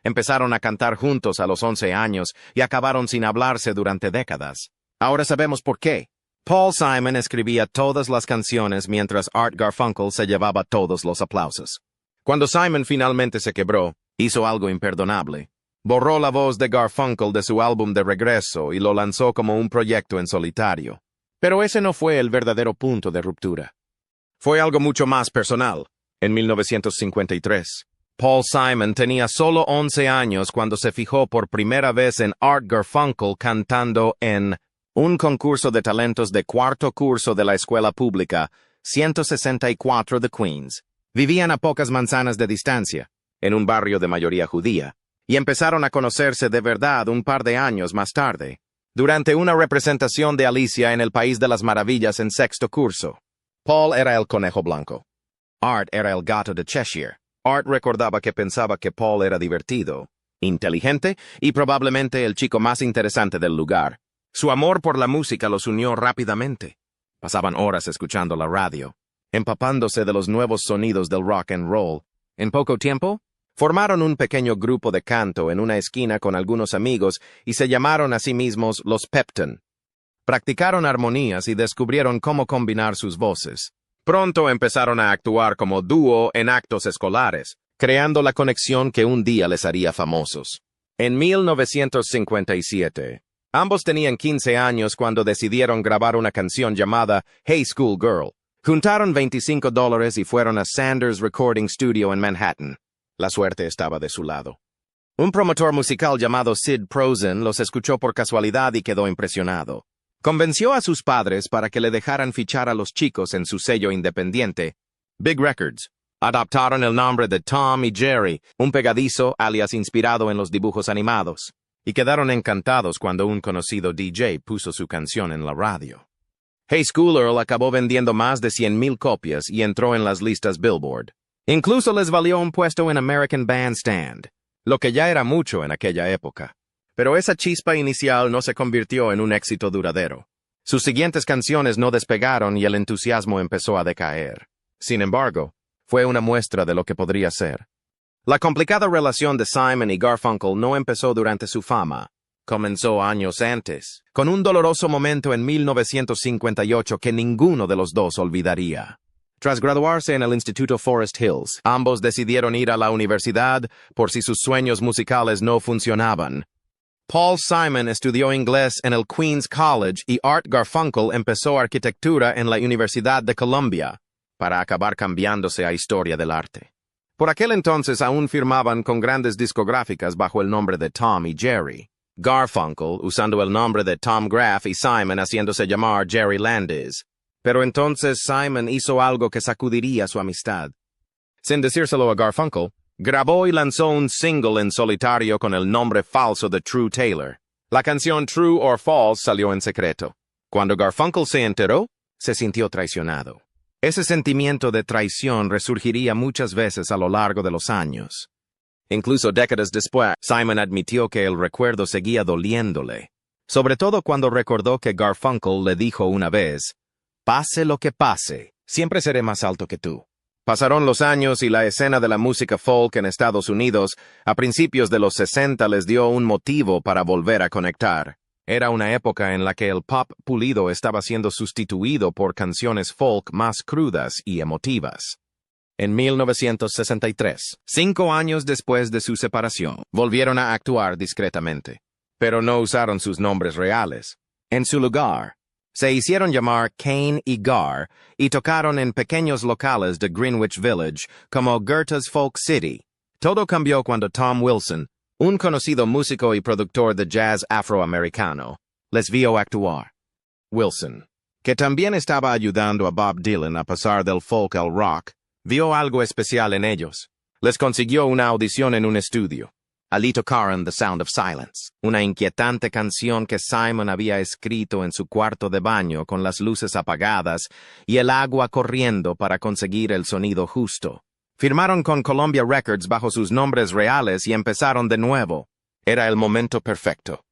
Empezaron a cantar juntos a los 11 años y acabaron sin hablarse durante décadas. Ahora sabemos por qué. Paul Simon escribía todas las canciones mientras Art Garfunkel se llevaba todos los aplausos. Cuando Simon finalmente se quebró, hizo algo imperdonable. Borró la voz de Garfunkel de su álbum de regreso y lo lanzó como un proyecto en solitario. Pero ese no fue el verdadero punto de ruptura. Fue algo mucho más personal. En 1953, Paul Simon tenía solo 11 años cuando se fijó por primera vez en Art Garfunkel cantando en un concurso de talentos de cuarto curso de la escuela pública 164 de Queens. Vivían a pocas manzanas de distancia, en un barrio de mayoría judía, y empezaron a conocerse de verdad un par de años más tarde, durante una representación de Alicia en el País de las Maravillas en sexto curso. Paul era el conejo blanco. Art era el gato de Cheshire. Art recordaba que pensaba que Paul era divertido, inteligente y probablemente el chico más interesante del lugar. Su amor por la música los unió rápidamente. Pasaban horas escuchando la radio, empapándose de los nuevos sonidos del rock and roll. En poco tiempo, formaron un pequeño grupo de canto en una esquina con algunos amigos y se llamaron a sí mismos los Pepton. Practicaron armonías y descubrieron cómo combinar sus voces. Pronto empezaron a actuar como dúo en actos escolares, creando la conexión que un día les haría famosos. En 1957, ambos tenían 15 años cuando decidieron grabar una canción llamada Hey School Girl. Juntaron $25 y fueron a Sanders Recording Studio en Manhattan. La suerte estaba de su lado. Un promotor musical llamado Sid Prosen los escuchó por casualidad y quedó impresionado. Convenció a sus padres para que le dejaran fichar a los chicos en su sello independiente, Big Records. Adoptaron el nombre de Tom y Jerry, un pegadizo alias inspirado en los dibujos animados, y quedaron encantados cuando un conocido DJ puso su canción en la radio. Hey School Girl acabó vendiendo más de 100,000 copias y entró en las listas Billboard. Incluso les valió un puesto en American Bandstand, lo que ya era mucho en aquella época. Pero esa chispa inicial no se convirtió en un éxito duradero. Sus siguientes canciones no despegaron y el entusiasmo empezó a decaer. Sin embargo, fue una muestra de lo que podría ser. La complicada relación de Simon y Garfunkel no empezó durante su fama. Comenzó años antes, con un doloroso momento en 1958 que ninguno de los dos olvidaría. Tras graduarse en el Instituto Forest Hills, ambos decidieron ir a la universidad por si sus sueños musicales no funcionaban. Paul Simon estudió inglés en el Queens College y Art Garfunkel empezó arquitectura en la Universidad de Columbia, para acabar cambiándose a historia del arte. Por aquel entonces aún firmaban con grandes discográficas bajo el nombre de Tom y Jerry. Garfunkel usando el nombre de Tom Graff y Simon haciéndose llamar Jerry Landis. Pero entonces Simon hizo algo que sacudiría su amistad. Sin decírselo a Garfunkel, grabó y lanzó un single en solitario con el nombre falso de True Taylor. La canción True or False salió en secreto. Cuando Garfunkel se enteró, se sintió traicionado. Ese sentimiento de traición resurgiría muchas veces a lo largo de los años. Incluso décadas después, Simon admitió que el recuerdo seguía doliéndole, sobre todo cuando recordó que Garfunkel le dijo una vez, «Pase lo que pase, siempre seré más alto que tú». Pasaron los años y la escena de la música folk en Estados Unidos, a principios de los 60 les dio un motivo para volver a conectar. Era una época en la que el pop pulido estaba siendo sustituido por canciones folk más crudas y emotivas. En 1963, 5 años después de su separación, volvieron a actuar discretamente, pero no usaron sus nombres reales. En su lugar, se hicieron llamar Kane y Gar y tocaron en pequeños locales de Greenwich Village como Goethe's Folk City. Todo cambió cuando Tom Wilson, un conocido músico y productor de jazz afroamericano, les vio actuar. Wilson, que también estaba ayudando a Bob Dylan a pasar del folk al rock, vio algo especial en ellos. Les consiguió una audición en un estudio. Allí tocaron The Sound of Silence, una inquietante canción que Simon había escrito en su cuarto de baño con las luces apagadas y el agua corriendo para conseguir el sonido justo. Firmaron con Columbia Records bajo sus nombres reales y empezaron de nuevo. Era el momento perfecto.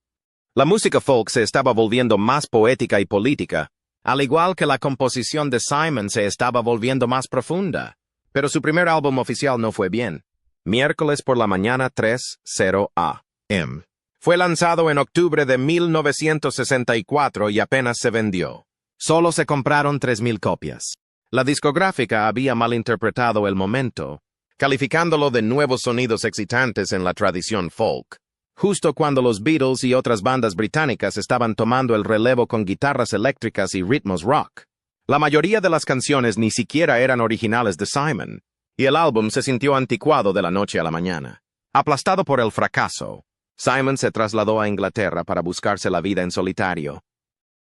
La música folk se estaba volviendo más poética y política, al igual que la composición de Simon se estaba volviendo más profunda. Pero su primer álbum oficial no fue bien. miércoles por la mañana 3:00 a.m. Fue lanzado en octubre de 1964 y apenas se vendió. Solo se compraron 3,000 copias. La discográfica había malinterpretado el momento, calificándolo de nuevos sonidos excitantes en la tradición folk, justo cuando los Beatles y otras bandas británicas estaban tomando el relevo con guitarras eléctricas y ritmos rock. La mayoría de las canciones ni siquiera eran originales de Simon, y el álbum se sintió anticuado de la noche a la mañana. Aplastado por el fracaso, Simon se trasladó a Inglaterra para buscarse la vida en solitario.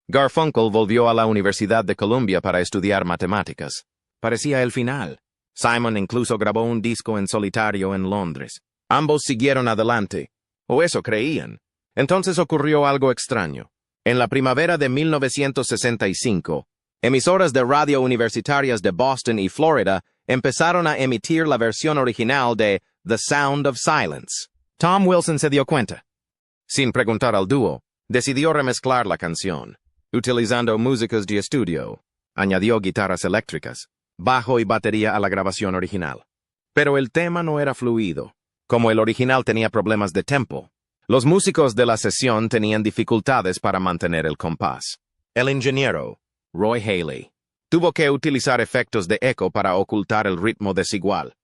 Garfunkel volvió a la Universidad de Columbia para estudiar matemáticas. Parecía el final. Simon incluso grabó un disco en solitario en Londres. Ambos siguieron adelante, o eso creían. Entonces ocurrió algo extraño. En la primavera de 1965, emisoras de radio universitarias de Boston y Florida empezaron a emitir la versión original de The Sound of Silence. Tom Wilson se dio cuenta. Sin preguntar al dúo, decidió remezclar la canción, utilizando músicos de estudio. Añadió guitarras eléctricas, bajo y batería a la grabación original. Pero el tema no era fluido. Como el original tenía problemas de tempo, los músicos de la sesión tenían dificultades para mantener el compás. El ingeniero, Roy Haley, tuvo que utilizar efectos de eco para ocultar el ritmo desigual.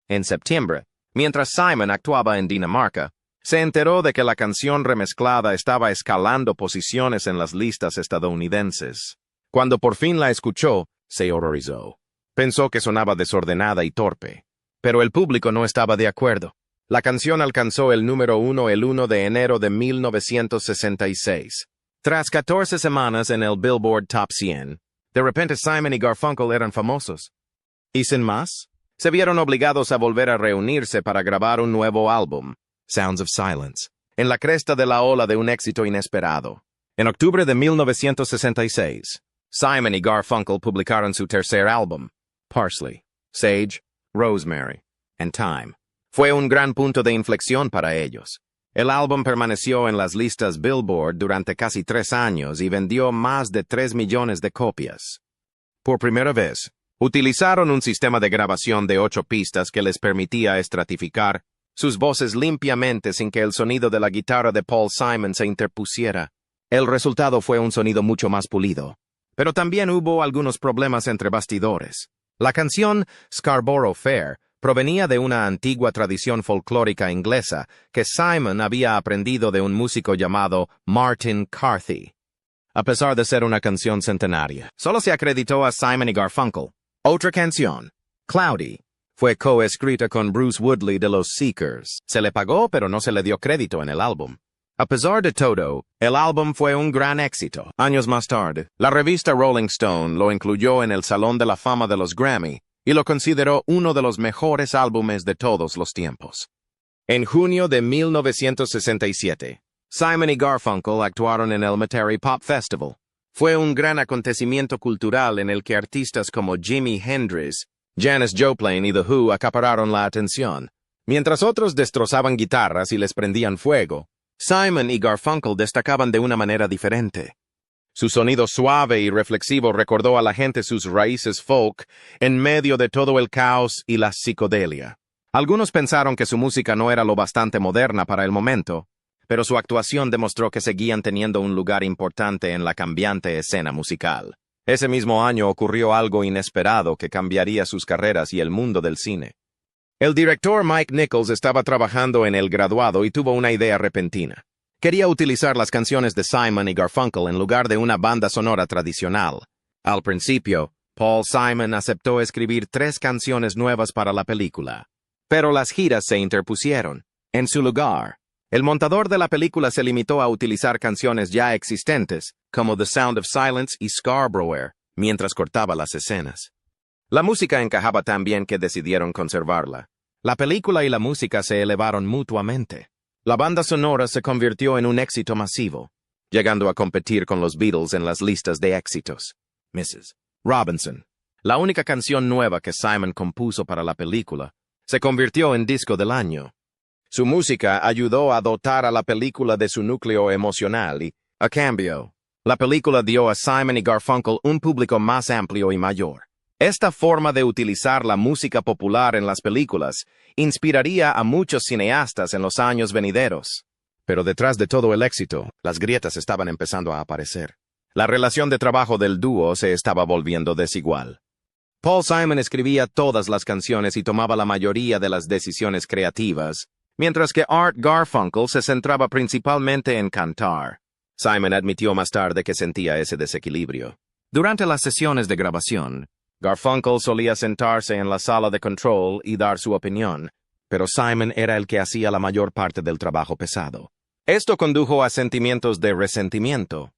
En septiembre, mientras Simon actuaba en Dinamarca, se enteró de que la canción remezclada estaba escalando posiciones en las listas estadounidenses. Cuando por fin la escuchó, se horrorizó. Pensó que sonaba desordenada y torpe. Pero el público no estaba de acuerdo. La canción alcanzó el número 1 el 1 de enero de 1966. Tras 14 semanas en el Billboard Top 100, de repente Simon y Garfunkel eran famosos. Y sin más, se vieron obligados a volver a reunirse para grabar un nuevo álbum, Sounds of Silence, en la cresta de la ola de un éxito inesperado. En octubre de 1966, Simon y Garfunkel publicaron su tercer álbum, Parsley, Sage, Rosemary, and Thyme. Fue un gran punto de inflexión para ellos. El álbum permaneció en las listas Billboard durante casi 3 años y vendió más de 3 millones de copias. Por primera vez, utilizaron un sistema de grabación de 8 pistas que les permitía estratificar sus voces limpiamente sin que el sonido de la guitarra de Paul Simon se interpusiera. El resultado fue un sonido mucho más pulido. Pero también hubo algunos problemas entre bastidores. La canción Scarborough Fair provenía de una antigua tradición folclórica inglesa que Simon había aprendido de un músico llamado Martin Carthy. A pesar de ser una canción centenaria, solo se acreditó a Simon y Garfunkel. Otra canción, Cloudy, fue coescrita con Bruce Woodley de los Seekers. Se le pagó, pero no se le dio crédito en el álbum. A pesar de todo, el álbum fue un gran éxito. Años más tarde, la revista Rolling Stone lo incluyó en el Salón de la Fama de los Grammy y lo consideró uno de los mejores álbumes de todos los tiempos. En junio de 1967, Simon y Garfunkel actuaron en el Metairie Pop Festival. Fue un gran acontecimiento cultural en el que artistas como Jimi Hendrix, Janis Joplin y The Who acapararon la atención. Mientras otros destrozaban guitarras y les prendían fuego, Simon y Garfunkel destacaban de una manera diferente. Su sonido suave y reflexivo recordó a la gente sus raíces folk en medio de todo el caos y la psicodelia. Algunos pensaron que su música no era lo bastante moderna para el momento, pero su actuación demostró que seguían teniendo un lugar importante en la cambiante escena musical. Ese mismo año ocurrió algo inesperado que cambiaría sus carreras y el mundo del cine. El director Mike Nichols estaba trabajando en El Graduado y tuvo una idea repentina. Quería utilizar las canciones de Simon y Garfunkel en lugar de una banda sonora tradicional. Al principio, Paul Simon aceptó escribir 3 canciones nuevas para la película. Pero las giras se interpusieron. En su lugar, el montador de la película se limitó a utilizar canciones ya existentes, como The Sound of Silence y Scarborough, mientras cortaba las escenas. La música encajaba tan bien que decidieron conservarla. La película y la música se elevaron mutuamente. La banda sonora se convirtió en un éxito masivo, llegando a competir con los Beatles en las listas de éxitos. Mrs. Robinson, la única canción nueva que Simon compuso para la película, se convirtió en disco del año. Su música ayudó a dotar a la película de su núcleo emocional y, a cambio, la película dio a Simon y Garfunkel un público más amplio y mayor. Esta forma de utilizar la música popular en las películas inspiraría a muchos cineastas en los años venideros. Pero detrás de todo el éxito, las grietas estaban empezando a aparecer. La relación de trabajo del dúo se estaba volviendo desigual. Paul Simon escribía todas las canciones y tomaba la mayoría de las decisiones creativas, mientras que Art Garfunkel se centraba principalmente en cantar. Simon admitió más tarde que sentía ese desequilibrio. Durante las sesiones de grabación, Garfunkel solía sentarse en la sala de control y dar su opinión, pero Simon era el que hacía la mayor parte del trabajo pesado. Esto condujo a sentimientos de resentimiento.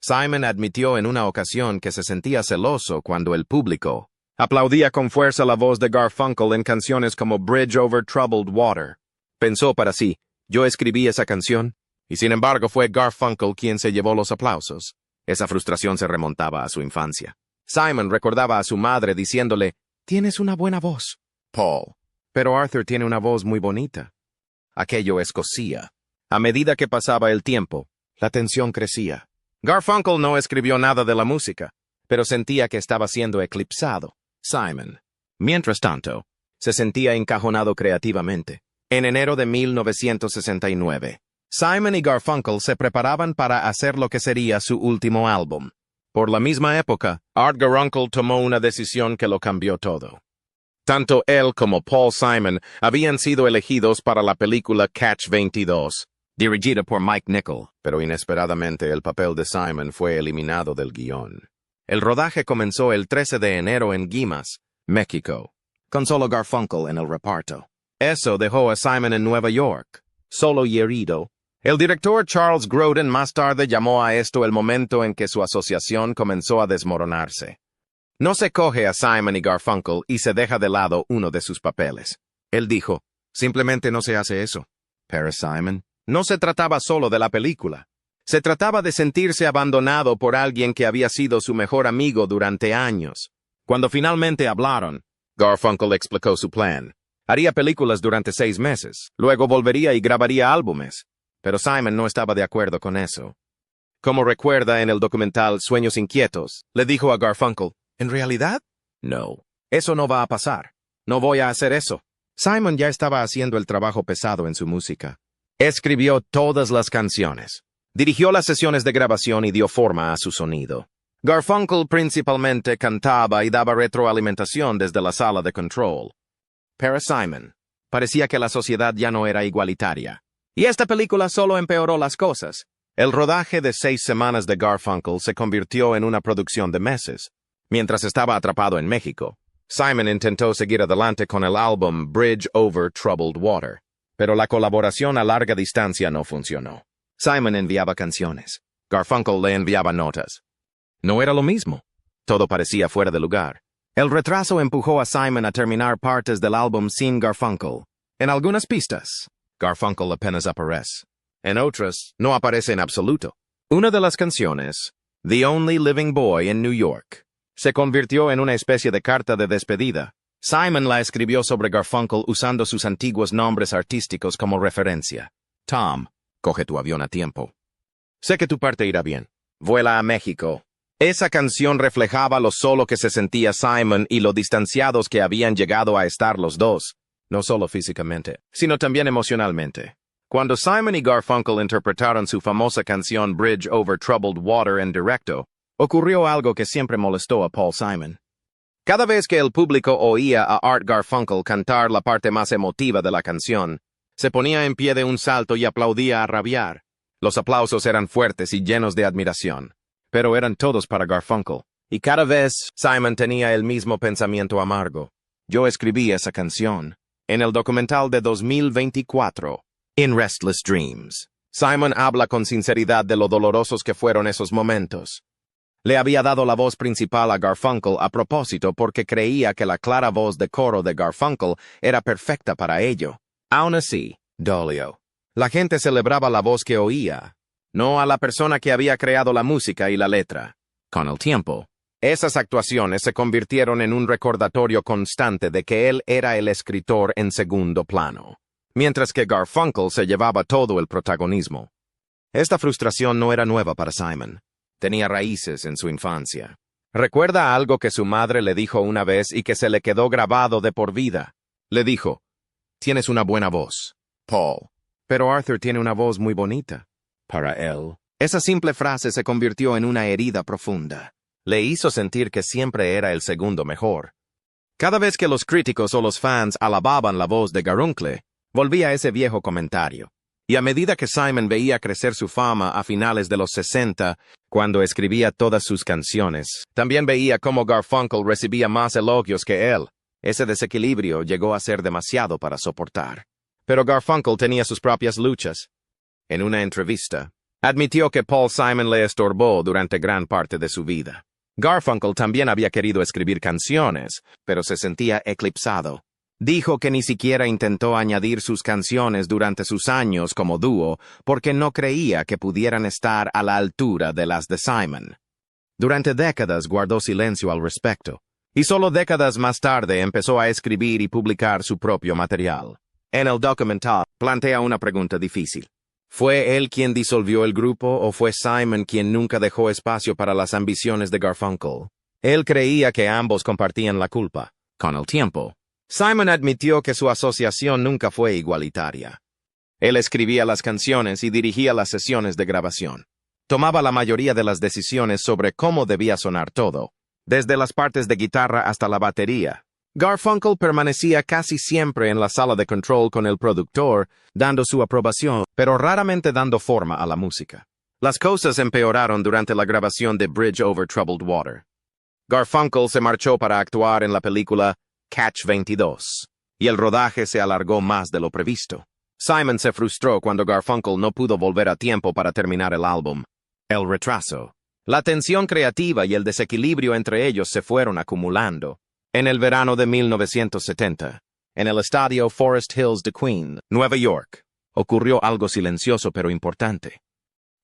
Simon admitió en una ocasión que se sentía celoso cuando el público aplaudía con fuerza la voz de Garfunkel en canciones como Bridge Over Troubled Water. Pensó para sí, yo escribí esa canción, y sin embargo fue Garfunkel quien se llevó los aplausos. Esa frustración se remontaba a su infancia. Simon recordaba a su madre diciéndole, «Tienes una buena voz, Paul, pero Arthur tiene una voz muy bonita». Aquello escocía. A medida que pasaba el tiempo, la tensión crecía. Garfunkel no escribió nada de la música, pero sentía que estaba siendo eclipsado. Simon, mientras tanto, se sentía encajonado creativamente. En enero de 1969, Simon y Garfunkel se preparaban para hacer lo que sería su último álbum. Por la misma época, Art Garfunkel tomó una decisión que lo cambió todo. Tanto él como Paul Simon habían sido elegidos para la película Catch 22, dirigida por Mike Nichol, pero inesperadamente el papel de Simon fue eliminado del guión. El rodaje comenzó el 13 de enero en Guaymas, México, con solo Garfunkel en el reparto. Eso dejó a Simon en Nueva York, solo y herido. El director Charles Grodin más tarde llamó a esto el momento en que su asociación comenzó a desmoronarse. No se coge a Simon y Garfunkel y se deja de lado uno de sus papeles. Él dijo, simplemente no se hace eso. Para Simon, no se trataba solo de la película. Se trataba de sentirse abandonado por alguien que había sido su mejor amigo durante años. Cuando finalmente hablaron, Garfunkel explicó su plan. Haría películas durante 6 meses, luego volvería y grabaría álbumes. Pero Simon no estaba de acuerdo con eso. Como recuerda en el documental Sueños Inquietos, le dijo a Garfunkel, ¿en realidad? No, eso no va a pasar. No voy a hacer eso. Simon ya estaba haciendo el trabajo pesado en su música. Escribió todas las canciones. Dirigió las sesiones de grabación y dio forma a su sonido. Garfunkel principalmente cantaba y daba retroalimentación desde la sala de control. Para Simon, parecía que la sociedad ya no era igualitaria. Y esta película solo empeoró las cosas. El rodaje de 6 semanas de Garfunkel se convirtió en una producción de meses. Mientras estaba atrapado en México, Simon intentó seguir adelante con el álbum Bridge Over Troubled Water, pero la colaboración a larga distancia no funcionó. Simon enviaba canciones. Garfunkel le enviaba notas. No era lo mismo. Todo parecía fuera de lugar. El retraso empujó a Simon a terminar partes del álbum sin Garfunkel. En algunas pistas, Garfunkel apenas aparece. En otras, no aparece en absoluto. Una de las canciones, The Only Living Boy in New York, se convirtió en una especie de carta de despedida. Simon la escribió sobre Garfunkel usando sus antiguos nombres artísticos como referencia. Tom, coge tu avión a tiempo. Sé que tu parte irá bien. Vuela a México. Esa canción reflejaba lo solo que se sentía Simon y lo distanciados que habían llegado a estar los dos. No solo físicamente, sino también emocionalmente. Cuando Simon y Garfunkel interpretaron su famosa canción Bridge Over Troubled Water en directo, ocurrió algo que siempre molestó a Paul Simon. Cada vez que el público oía a Art Garfunkel cantar la parte más emotiva de la canción, se ponía en pie de un salto y aplaudía a rabiar. Los aplausos eran fuertes y llenos de admiración, pero eran todos para Garfunkel. Y cada vez Simon tenía el mismo pensamiento amargo. Yo escribí esa canción. En el documental de 2024, In Restless Dreams, Simon habla con sinceridad de lo dolorosos que fueron esos momentos. Le había dado la voz principal a Garfunkel a propósito porque creía que la clara voz de coro de Garfunkel era perfecta para ello. Aún así, dolió. La gente celebraba la voz que oía, no a la persona que había creado la música y la letra. Con el tiempo, esas actuaciones se convirtieron en un recordatorio constante de que él era el escritor en segundo plano, mientras que Garfunkel se llevaba todo el protagonismo. Esta frustración no era nueva para Simon. Tenía raíces en su infancia. Recuerda algo que su madre le dijo una vez y que se le quedó grabado de por vida. Le dijo, «Tienes una buena voz, Paul». Pero Arthur tiene una voz muy bonita. Para él, esa simple frase se convirtió en una herida profunda. Le hizo sentir que siempre era el segundo mejor. Cada vez que los críticos o los fans alababan la voz de Garfunkel, volvía ese viejo comentario. Y a medida que Simon veía crecer su fama a finales de los 60, cuando escribía todas sus canciones, también veía cómo Garfunkel recibía más elogios que él. Ese desequilibrio llegó a ser demasiado para soportar. Pero Garfunkel tenía sus propias luchas. En una entrevista, admitió que Paul Simon le estorbó durante gran parte de su vida. Garfunkel también había querido escribir canciones, pero se sentía eclipsado. Dijo que ni siquiera intentó añadir sus canciones durante sus años como dúo porque no creía que pudieran estar a la altura de las de Simon. Durante décadas guardó silencio al respecto, y solo décadas más tarde empezó a escribir y publicar su propio material. En el documental, plantea una pregunta difícil. ¿Fue él quien disolvió el grupo o fue Simon quien nunca dejó espacio para las ambiciones de Garfunkel? Él creía que ambos compartían la culpa. Con el tiempo, Simon admitió que su asociación nunca fue igualitaria. Él escribía las canciones y dirigía las sesiones de grabación. Tomaba la mayoría de las decisiones sobre cómo debía sonar todo, desde las partes de guitarra hasta la batería. Garfunkel permanecía casi siempre en la sala de control con el productor, dando su aprobación, pero raramente dando forma a la música. Las cosas empeoraron durante la grabación de Bridge Over Troubled Water. Garfunkel se marchó para actuar en la película Catch 22, y el rodaje se alargó más de lo previsto. Simon se frustró cuando Garfunkel no pudo volver a tiempo para terminar el álbum. El retraso, la tensión creativa y el desequilibrio entre ellos se fueron acumulando. En el verano de 1970, en el estadio Forest Hills de Queens, Nueva York, ocurrió algo silencioso pero importante.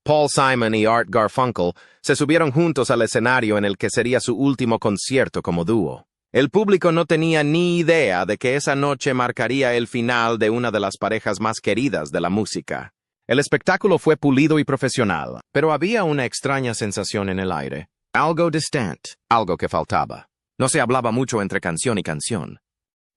Paul Simon y Art Garfunkel se subieron juntos al escenario en el que sería su último concierto como dúo. El público no tenía ni idea de que esa noche marcaría el final de una de las parejas más queridas de la música. El espectáculo fue pulido y profesional, pero había una extraña sensación en el aire. Algo distante, algo que faltaba. No se hablaba mucho entre canción y canción.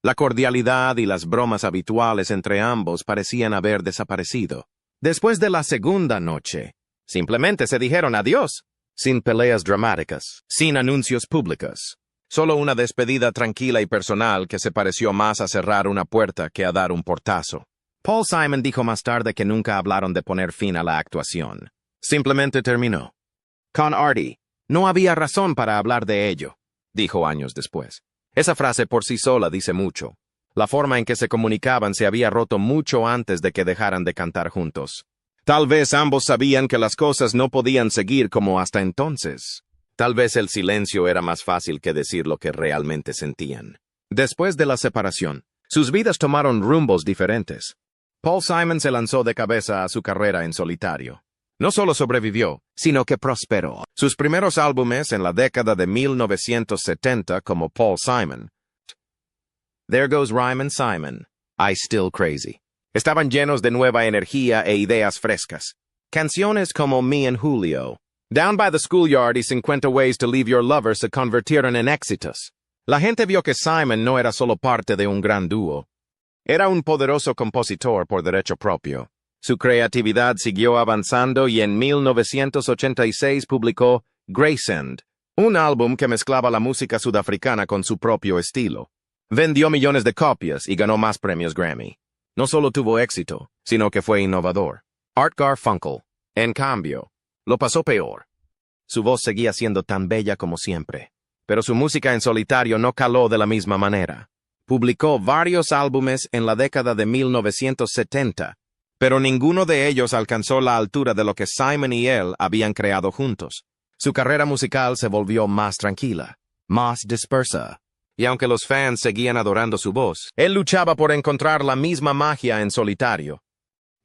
La cordialidad y las bromas habituales entre ambos parecían haber desaparecido. Después de la segunda noche, simplemente se dijeron adiós, sin peleas dramáticas, sin anuncios públicos. Solo una despedida tranquila y personal que se pareció más a cerrar una puerta que a dar un portazo. Paul Simon dijo más tarde que nunca hablaron de poner fin a la actuación. Simplemente terminó. Con Artie, no había razón para hablar de ello, dijo años después. Esa frase por sí sola dice mucho. La forma en que se comunicaban se había roto mucho antes de que dejaran de cantar juntos. Tal vez ambos sabían que las cosas no podían seguir como hasta entonces. Tal vez el silencio era más fácil que decir lo que realmente sentían. Después de la separación, sus vidas tomaron rumbos diferentes. Paul Simon se lanzó de cabeza a su carrera en solitario. No solo sobrevivió, sino que prosperó. Sus primeros álbumes en la década de 1970 como Paul Simon, There Goes Rhymin' Simon, I Still Crazy, estaban llenos de nueva energía e ideas frescas. Canciones como Me and Julio, Down by the Schoolyard y 50 Ways to Leave Your Lover se convirtieron en éxitos. La gente vio que Simon no era solo parte de un gran dúo. Era un poderoso compositor por derecho propio. Su creatividad siguió avanzando y en 1986 publicó Graceland, un álbum que mezclaba la música sudafricana con su propio estilo. Vendió millones de copias y ganó más premios Grammy. No solo tuvo éxito, sino que fue innovador. Art Garfunkel, en cambio, lo pasó peor. Su voz seguía siendo tan bella como siempre, pero su música en solitario no caló de la misma manera. Publicó varios álbumes en la década de 1970, pero ninguno de ellos alcanzó la altura de lo que Simon y él habían creado juntos. Su carrera musical se volvió más tranquila, más dispersa, y aunque los fans seguían adorando su voz, él luchaba por encontrar la misma magia en solitario.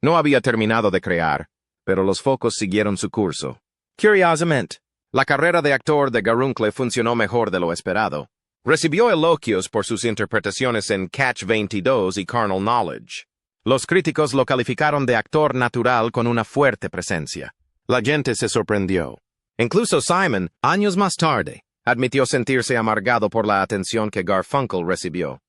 No había terminado de crear, pero los focos siguieron su curso. Curiosamente, la carrera de actor de Garfunkel funcionó mejor de lo esperado. Recibió elogios por sus interpretaciones en Catch 22 y Carnal Knowledge. Los críticos lo calificaron de actor natural con una fuerte presencia. La gente se sorprendió. Incluso Simon, años más tarde, Admitió sentirse amargado por la atención que Garfunkel recibió.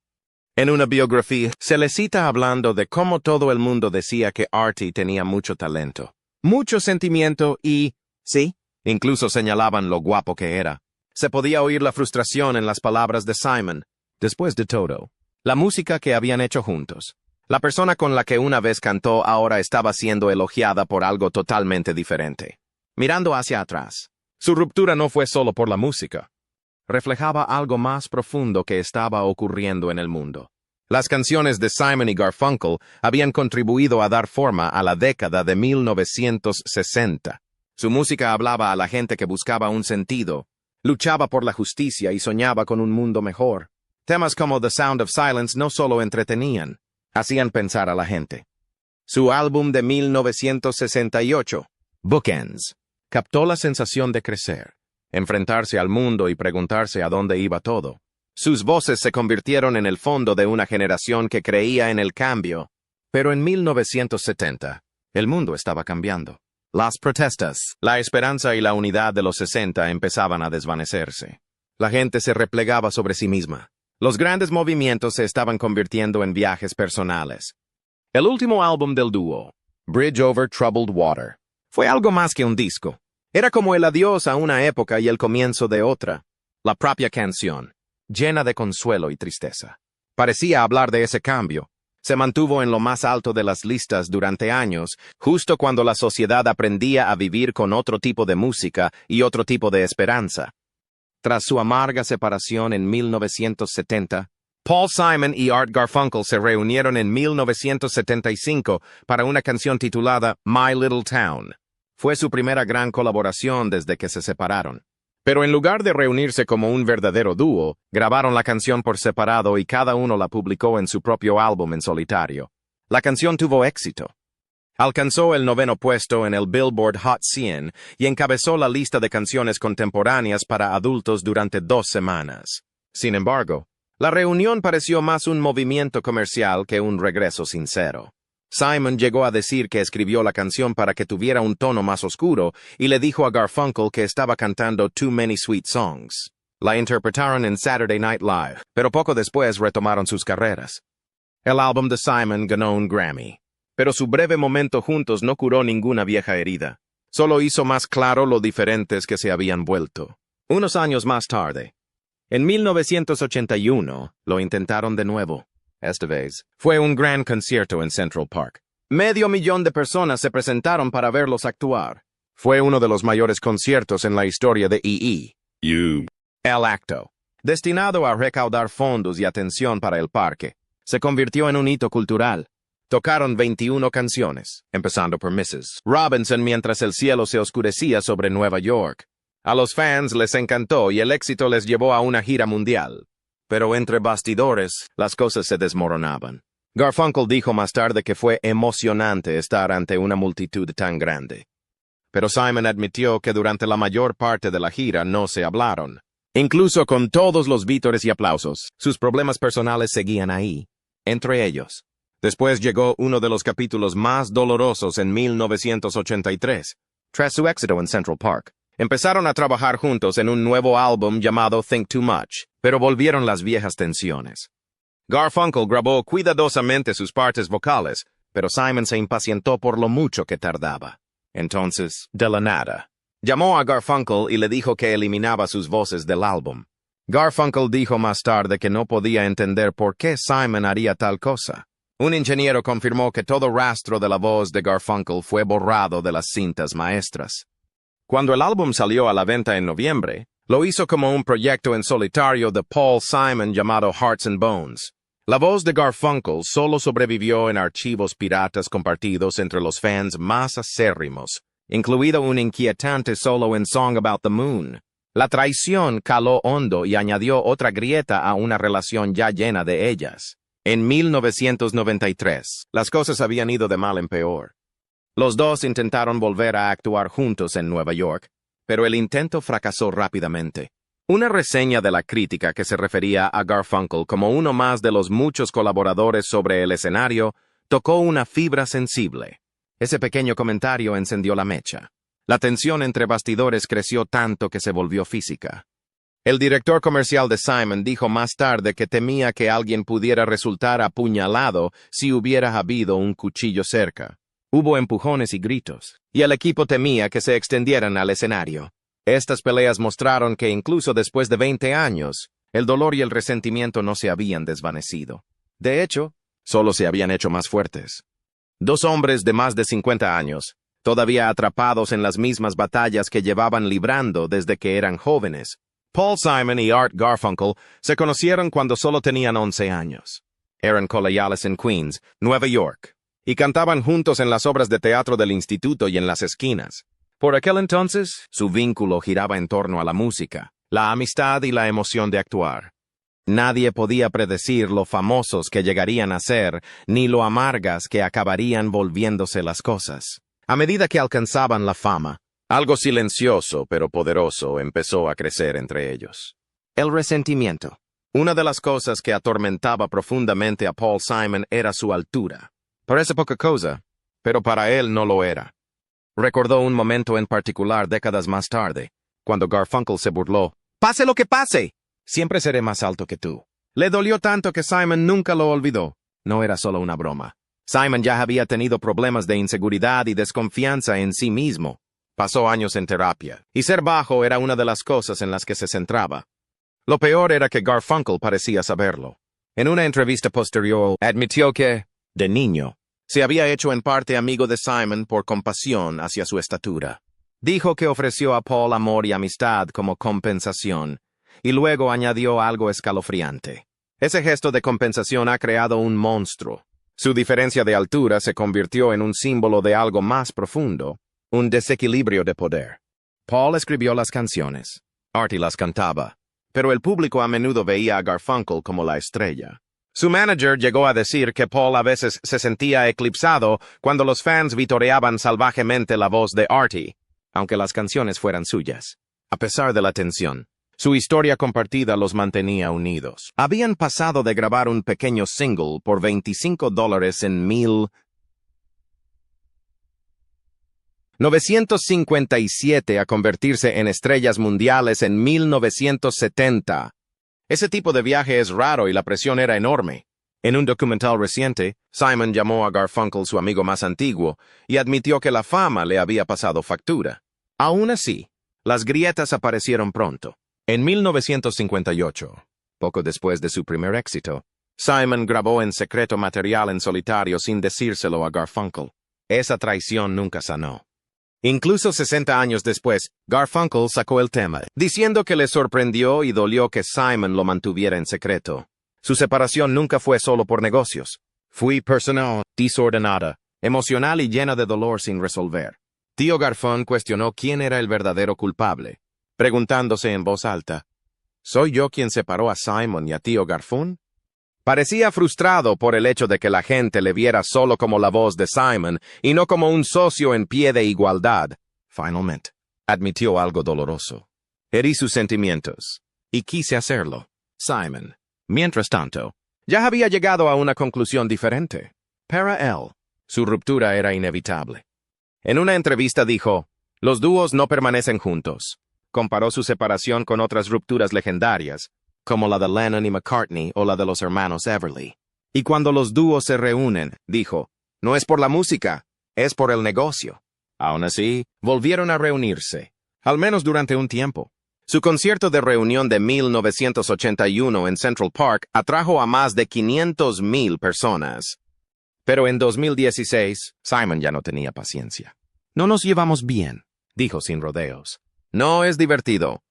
En una biografía, se le cita hablando de cómo todo el mundo decía que Artie tenía mucho talento, mucho sentimiento y, sí, incluso señalaban lo guapo que era. Se podía oír la frustración en las palabras de Simon. Después de todo, la música que habían hecho juntos, la persona con la que una vez cantó ahora estaba siendo elogiada por algo totalmente diferente. Mirando hacia atrás, su ruptura no fue solo por la música. Reflejaba algo más profundo que estaba ocurriendo en el mundo. Las canciones de Simon y Garfunkel habían contribuido a dar forma a la década de 1960. Su música hablaba a la gente que buscaba un sentido, luchaba por la justicia y soñaba con un mundo mejor. Temas como The Sound of Silence no solo entretenían, hacían pensar a la gente. Su álbum de 1968, Bookends, captó la sensación de crecer, enfrentarse al mundo y preguntarse a dónde iba todo. Sus voces se convirtieron en el fondo de una generación que creía en el cambio. Pero en 1970, el mundo estaba cambiando. Las protestas, la esperanza y la unidad de los 60 empezaban a desvanecerse. La gente se replegaba sobre sí misma. Los grandes movimientos se estaban convirtiendo en viajes personales. El último álbum del dúo, Bridge Over Troubled Water, fue algo más que un disco. Era como el adiós a una época y el comienzo de otra. La propia canción, llena de consuelo y tristeza, parecía hablar de ese cambio. Se mantuvo en lo más alto de las listas durante años, justo cuando la sociedad aprendía a vivir con otro tipo de música y otro tipo de esperanza. Tras su amarga separación en 1970, Paul Simon y Art Garfunkel se reunieron en 1975 para una canción titulada My Little Town. Fue su primera gran colaboración desde que se separaron. Pero en lugar de reunirse como un verdadero dúo, grabaron la canción por separado y cada uno la publicó en su propio álbum en solitario. La canción tuvo éxito. Alcanzó el 9º puesto en el Billboard Hot 100 y encabezó la lista de canciones contemporáneas para adultos durante 2 semanas. Sin embargo, la reunión pareció más un movimiento comercial que un regreso sincero. Simon llegó a decir que escribió la canción para que tuviera un tono más oscuro y le dijo a Garfunkel que estaba cantando Too Many Sweet Songs. La interpretaron en Saturday Night Live, pero poco después retomaron sus carreras. El álbum de Simon ganó un Grammy, pero su breve momento juntos no curó ninguna vieja herida. Solo hizo más claro lo diferentes que se habían vuelto. Unos años más tarde, en 1981, lo intentaron de nuevo. Esta vez, fue un gran concierto en Central Park. 500,000 de personas se presentaron para verlos actuar. Fue uno de los mayores conciertos en la historia de El acto, destinado a recaudar fondos y atención para el parque, se convirtió en un hito cultural. Tocaron 21 canciones, empezando por Mrs. Robinson mientras el cielo se oscurecía sobre Nueva York. A los fans les encantó y el éxito les llevó a una gira mundial. Pero entre bastidores, las cosas se desmoronaban. Garfunkel dijo más tarde que fue emocionante estar ante una multitud tan grande. Pero Simon admitió que durante la mayor parte de la gira no se hablaron. Incluso con todos los vítores y aplausos, sus problemas personales seguían ahí, entre ellos. Después llegó uno de los capítulos más dolorosos en 1983, tras su éxito en Central Park. Empezaron a trabajar juntos en un nuevo álbum llamado Think Too Much, pero volvieron las viejas tensiones. Garfunkel grabó cuidadosamente sus partes vocales, pero Simon se impacientó por lo mucho que tardaba. Entonces, de la nada, llamó a Garfunkel y le dijo que eliminaba sus voces del álbum. Garfunkel dijo más tarde que no podía entender por qué Simon haría tal cosa. Un ingeniero confirmó que todo rastro de la voz de Garfunkel fue borrado de las cintas maestras. Cuando el álbum salió a la venta en noviembre, lo hizo como un proyecto en solitario de Paul Simon llamado Hearts and Bones. La voz de Garfunkel solo sobrevivió en archivos piratas compartidos entre los fans más acérrimos, incluido un inquietante solo en Song About the Moon. La traición caló hondo y añadió otra grieta a una relación ya llena de ellas. En 1993, las cosas habían ido de mal en peor. Los dos intentaron volver a actuar juntos en Nueva York, pero el intento fracasó rápidamente. Una reseña de la crítica que se refería a Garfunkel como uno más de los muchos colaboradores sobre el escenario tocó una fibra sensible. Ese pequeño comentario encendió la mecha. La tensión entre bastidores creció tanto que se volvió física. El director comercial de Simon dijo más tarde que temía que alguien pudiera resultar apuñalado si hubiera habido un cuchillo cerca. Hubo empujones y gritos, y el equipo temía que se extendieran al escenario. Estas peleas mostraron que incluso después de 20 años, el dolor y el resentimiento no se habían desvanecido. De hecho, solo se habían hecho más fuertes. Dos hombres de más de 50 años, todavía atrapados en las mismas batallas que llevaban librando desde que eran jóvenes. Paul Simon y Art Garfunkel se conocieron cuando solo tenían 11 años. Eran colegiales en Queens, Nueva York, y cantaban juntos en las obras de teatro del instituto y en las esquinas. Por aquel entonces, su vínculo giraba en torno a la música, la amistad y la emoción de actuar. Nadie podía predecir lo famosos que llegarían a ser, ni lo amargas que acabarían volviéndose las cosas. A medida que alcanzaban la fama, algo silencioso pero poderoso empezó a crecer entre ellos. El resentimiento. Una de las cosas que atormentaba profundamente a Paul Simon era su altura. Parece poca cosa, pero para él no lo era. Recordó un momento en particular décadas más tarde, cuando Garfunkel se burló. «¡Pase lo que pase! Siempre seré más alto que tú». Le dolió tanto que Simon nunca lo olvidó. No era solo una broma. Simon ya había tenido problemas de inseguridad y desconfianza en sí mismo. Pasó años en terapia, y ser bajo era una de las cosas en las que se centraba. Lo peor era que Garfunkel parecía saberlo. En una entrevista posterior, admitió que, de niño, se había hecho en parte amigo de Simon por compasión hacia su estatura. Dijo que ofreció a Paul amor y amistad como compensación, y luego añadió algo escalofriante. Ese gesto de compensación ha creado un monstruo. Su diferencia de altura se convirtió en un símbolo de algo más profundo, un desequilibrio de poder. Paul escribió las canciones. Artie las cantaba, pero el público a menudo veía a Garfunkel como la estrella. Su manager llegó a decir que Paul a veces se sentía eclipsado cuando los fans vitoreaban salvajemente la voz de Artie, aunque las canciones fueran suyas. A pesar de la tensión, su historia compartida los mantenía unidos. Habían pasado de grabar un pequeño single por $25 en 1957 a convertirse en estrellas mundiales en 1970. Ese tipo de viaje es raro y la presión era enorme. En un documental reciente, Simon llamó a Garfunkel su amigo más antiguo y admitió que la fama le había pasado factura. Aún así, las grietas aparecieron pronto. En 1958, poco después de su primer éxito, Simon grabó en secreto material en solitario sin decírselo a Garfunkel. Esa traición nunca sanó. Incluso 60 años después, Garfunkel sacó el tema, diciendo que le sorprendió y dolió que Simon lo mantuviera en secreto. Su separación nunca fue solo por negocios. Fue personal, desordenada, emocional y llena de dolor sin resolver. Tío Garfón cuestionó quién era el verdadero culpable, preguntándose en voz alta, ¿soy yo quien separó a Simon y a Tío Garfón? Parecía frustrado por el hecho de que la gente le viera solo como la voz de Simon y no como un socio en pie de igualdad. Finalmente, admitió algo doloroso. Herí sus sentimientos, y quise hacerlo. Simon, mientras tanto, ya había llegado a una conclusión diferente. Para él, su ruptura era inevitable. En una entrevista dijo, «Los dúos no permanecen juntos». Comparó su separación con otras rupturas legendarias, como la de Lennon y McCartney o la de los hermanos Everly. Y cuando los dúos se reúnen, dijo, no es por la música, es por el negocio. Aún así, volvieron a reunirse, al menos durante un tiempo. Su concierto de reunión de 1981 en Central Park atrajo a más de 500,000 personas. Pero en 2016, Simon ya no tenía paciencia. No nos llevamos bien, dijo sin rodeos. No es divertido.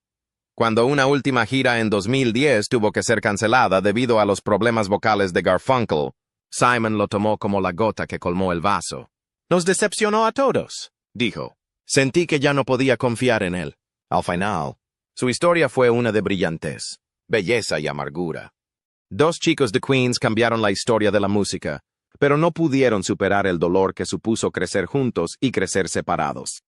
Cuando una última gira en 2010 tuvo que ser cancelada debido a los problemas vocales de Garfunkel, Simon lo tomó como la gota que colmó el vaso. Nos decepcionó a todos, dijo. Sentí que ya no podía confiar en él. Al final, su historia fue una de brillantez, belleza y amargura. Dos chicos de Queens cambiaron la historia de la música, pero no pudieron superar el dolor que supuso crecer juntos y crecer separados.